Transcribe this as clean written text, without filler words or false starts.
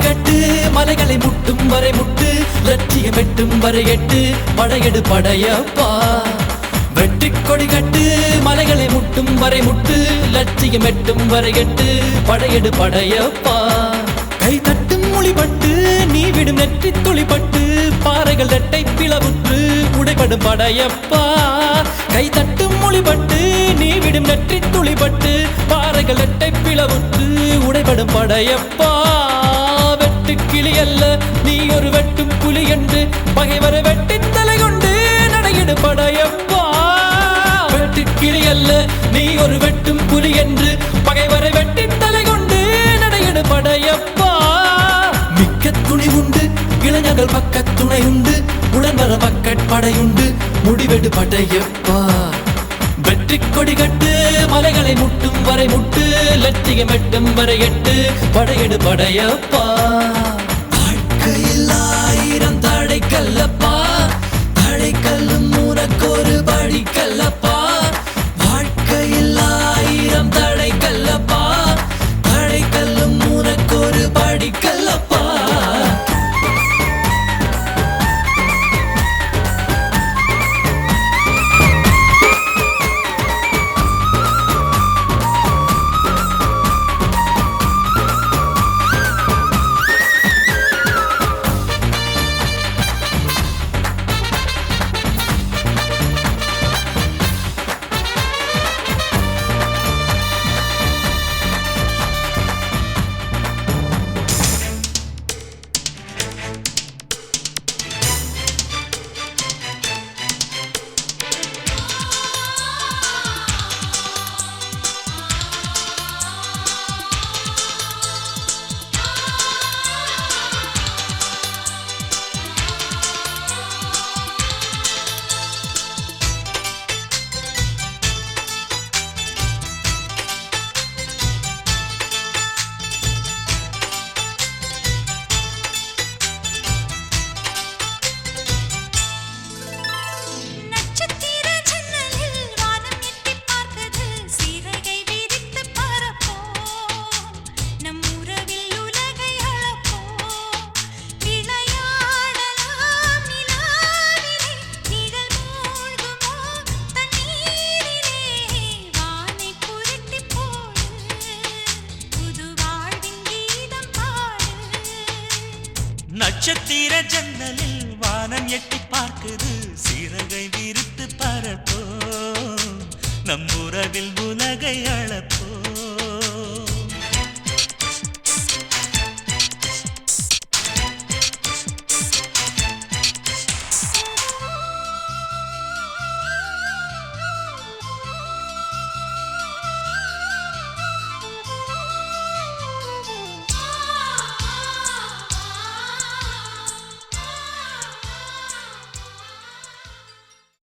கட்டு மலைகளை முட்டும் வரை முட்டு லட்சியம் எட்டும் வரை எட்டு படையெடு படையப்பா வெற்றி கொடி கட்டு மலைகளை முட்டும் வரை முட்டு லட்சியம் எட்டும் வரை எட்டு படையெடு படையப்பா கை தட்டும் மொழிபட்டு நீ விடும் நெற்றி துளிப்பட்டு பாறைகள் இரட்டை பிளவுற்று உடைபடும் படையப்பா கை தட்டும் மொழிபட்டு நீ விடும் நெற்றி துளிப்பட்டு பாறைகள் இரட்டை பிளவுற்று உடைபடும் படையப்பா வெட்டு கிளி அல்ல நீ ஒரு வெட்டும் புலி என்று பகைவரை வெட்டி தலை கொண்டு நடையிடு படையப்பா வெட்டு கிளி அல்ல நீ ஒரு வெட்டும் புலி என்று பகைவரை வெட்டி தலை கொண்டு நடையிடு படையப்பா மிக்க துணி உண்டு இளைஞர்கள் பக்க துணை உண்டு உடன்வர பக்கட்படையுண்டு முடிவெடு படையப்பா வெற்றி கொடி கட்டு மலைகளை முட்டும் வரை முட்டு லட்சியம் எட்டும் வரை எட்டு படையெடு படையப்பா வாழ்க்கையில் ஆயிரம் தடைக்கல்லப்பா தடைக்கல்லும் உனக்கொரு படிக்கல்லப்பா வாழ்க்கையில் ஆயிரம் தடைக்கல்லப்பா தடைக்கல்லும் உனக்கொரு படிக்கல்லப்பா நட்சத்திர ஜன்னலில் வானம் எட்டி பார்க்குது சிறகை விரித்து பறப்போ நம் உறவில் உலகை அளப்போ